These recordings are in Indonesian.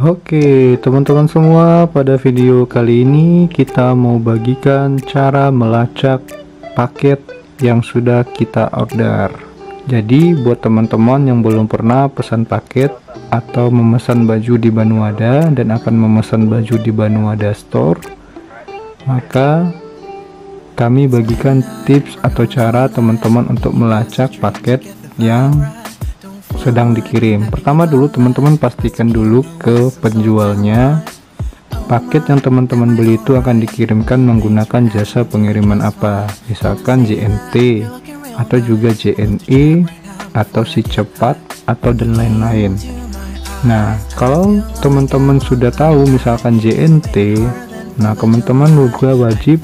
Oke teman-teman semua, pada video kali ini kita mau bagikan cara melacak paket yang sudah kita order. Jadi buat teman-teman yang belum pernah pesan paket atau memesan baju di Banuada dan akan memesan baju di Banuada Store, maka kami bagikan tips atau cara teman-teman untuk melacak paket yang sedang dikirim. Pertama dulu teman-teman pastikan dulu ke penjualnya paket yang teman-teman beli itu akan dikirimkan menggunakan jasa pengiriman apa, misalkan JNT atau juga JNE atau si cepat atau dan lain-lain. Nah kalau teman-teman sudah tahu misalkan JNT, nah teman-teman juga wajib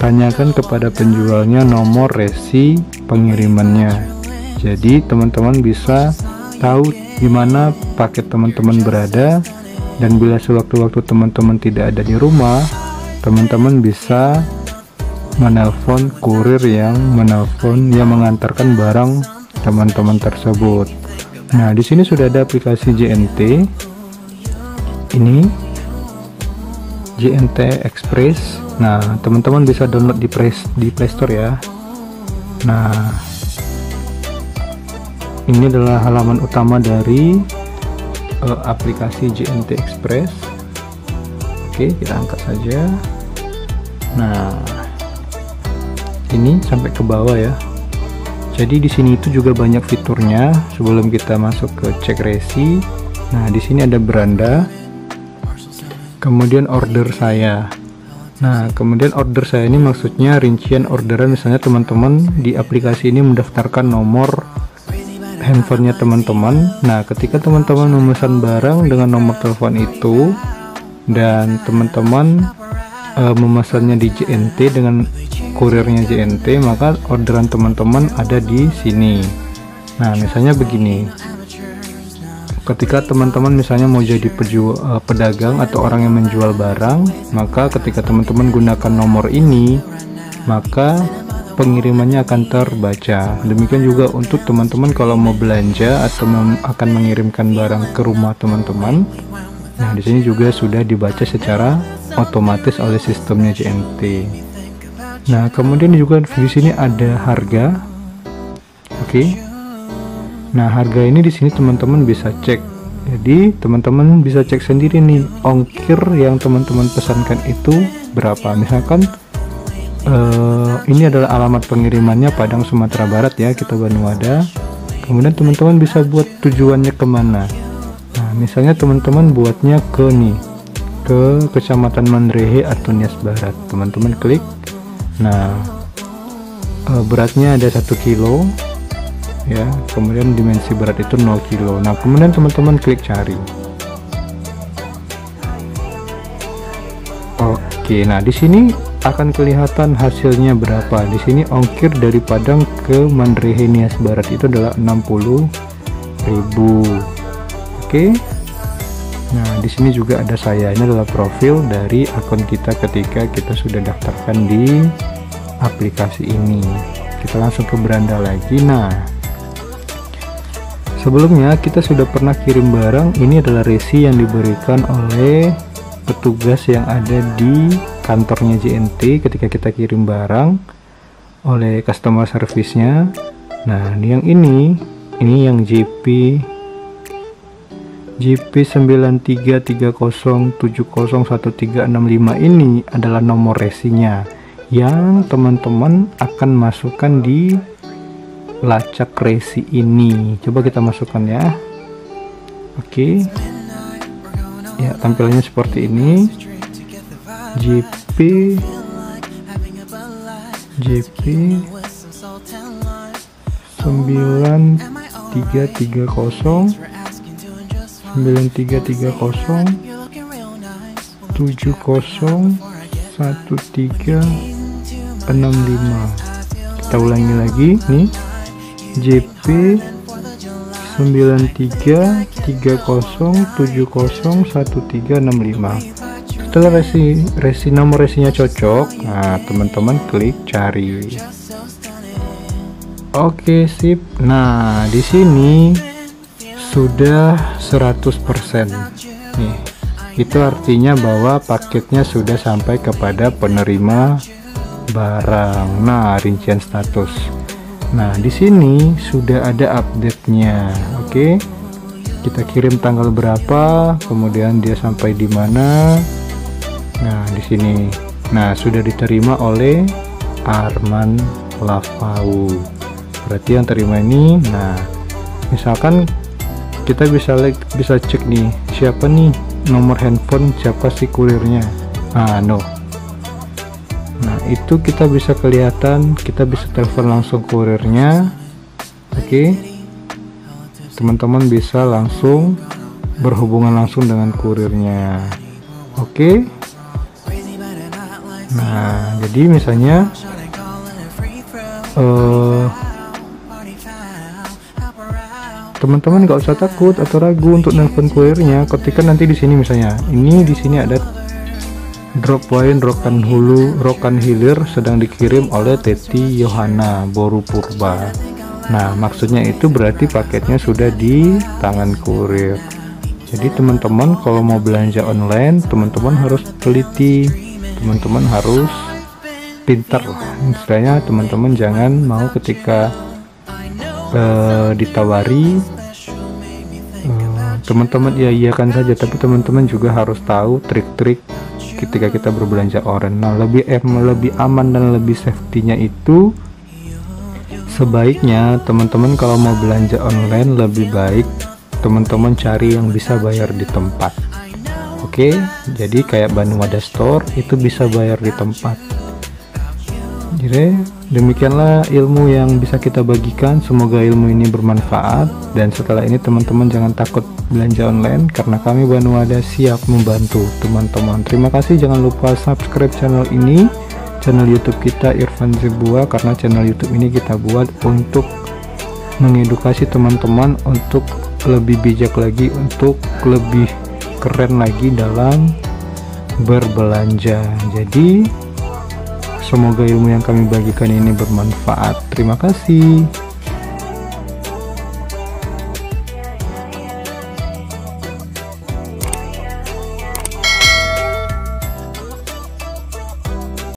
tanyakan kepada penjualnya nomor resi pengirimannya. Jadi teman-teman bisa tahu di mana paket teman-teman berada, dan bila sewaktu-waktu teman-teman tidak ada di rumah, teman-teman bisa menelpon kurir yang mengantarkan barang teman-teman tersebut. Nah, di sini sudah ada aplikasi JNT. Ini JNT Express. Nah, teman-teman bisa download di Play Store ya. Nah, ini adalah halaman utama dari aplikasi JNT Express. Oke, kita angkat saja. Nah, ini sampai ke bawah ya. Jadi di sini itu juga banyak fiturnya. Sebelum kita masuk ke cek resi, nah di sini ada beranda, kemudian order saya. Nah, kemudian order saya ini maksudnya rincian orderan. Misalnya teman-teman di aplikasi ini mendaftarkan nomor handphonenya teman-teman. Nah, ketika teman-teman memesan barang dengan nomor telepon itu dan teman-teman memesannya di JNT dengan kurirnya JNT, maka orderan teman-teman ada di sini. Nah, misalnya begini. Ketika teman-teman misalnya mau jadi pedagang atau orang yang menjual barang, maka ketika teman-teman gunakan nomor ini, maka pengirimannya akan terbaca. Demikian juga untuk teman-teman kalau mau belanja atau akan mengirimkan barang ke rumah teman-teman. Nah, di sini juga sudah dibaca secara otomatis oleh sistemnya JNT. Nah, kemudian juga di sini ada harga. Oke. Nah, harga ini di sini teman-teman bisa cek. Jadi, teman-teman bisa cek sendiri nih ongkir yang teman-teman pesankan itu berapa. Misalkan ini adalah alamat pengirimannya Padang Sumatera Barat ya, kita Banuada. Kemudian teman-teman bisa buat tujuannya kemana. Nah, misalnya teman-teman buatnya ke Kecamatan Mandrehe atau Nias Barat. Teman-teman klik. Nah, beratnya ada 1 kilo ya, kemudian dimensi berat itu 0 kilo. Nah, kemudian teman-teman klik cari. Oke, nah di sini akan kelihatan hasilnya berapa. Di sini ongkir dari Padang ke Mandrehe Nias Barat itu adalah 60.000. Oke. Nah, di sini juga ada saya. Ini adalah profil dari akun kita ketika kita sudah daftarkan di aplikasi ini. Kita langsung ke beranda lagi. Nah, sebelumnya kita sudah pernah kirim barang. Ini adalah resi yang diberikan oleh petugas yang ada di kantornya JNT ketika kita kirim barang oleh customer service-nya. Nah, yang ini yang JP 9330701365 ini adalah nomor resinya yang teman-teman akan masukkan di lacak resi ini. Coba kita masukkan ya. Oke. Ya, tampilannya seperti ini. JP 9330 701365. Kita ulangi lagi nih, JP 9330701365. setelah nomor resinya cocok, nah teman-teman klik cari. Oke, sip. Nah, di sini sudah 100% nih. Itu artinya bahwa paketnya sudah sampai kepada penerima barang. Nah, rincian status. Nah, di sini sudah ada update-nya. Oke. Kita kirim tanggal berapa, kemudian dia sampai di mana. Nah, di sini. Nah, sudah diterima oleh Arman Lavau. Berarti yang terima ini. Nah, misalkan kita bisa cek nih, siapa nih nomor handphone, siapa sih kurirnya. Nah, itu kita bisa kelihatan, kita bisa telepon langsung kurirnya. Oke. Teman-teman bisa langsung berhubungan langsung dengan kurirnya. Oke. Nah, jadi misalnya teman-teman nggak usah takut atau ragu untuk nelpon kurirnya. Ketika nanti di sini misalnya, di sini ada drop wine Rokan Hilir sedang dikirim oleh Teti Yohana Boru Purba. Nah, maksudnya itu berarti paketnya sudah di tangan kurir. Jadi teman-teman kalau mau belanja online, teman-teman harus teliti, teman-teman harus pintar. Istilahnya teman-teman jangan mau ketika ditawari teman-teman iya-iyakan saja, tapi teman-teman juga harus tahu trik-trik ketika kita berbelanja online. Nah, lebih aman dan lebih safety-nya itu, sebaiknya teman-teman kalau mau belanja online lebih baik teman-teman cari yang bisa bayar di tempat. Oke, jadi kayak Banuwada Store itu bisa bayar di tempat. Jadi demikianlah ilmu yang bisa kita bagikan. Semoga ilmu ini bermanfaat, dan setelah ini teman-teman jangan takut belanja online karena kami Banuwada siap membantu teman-teman. Terima kasih, jangan lupa subscribe channel ini, channel YouTube kita Irfan Zebua, karena channel YouTube ini kita buat untuk mengedukasi teman-teman untuk lebih bijak lagi, untuk lebih keren lagi dalam berbelanja. Jadi semoga ilmu yang kami bagikan ini bermanfaat. Terima kasih.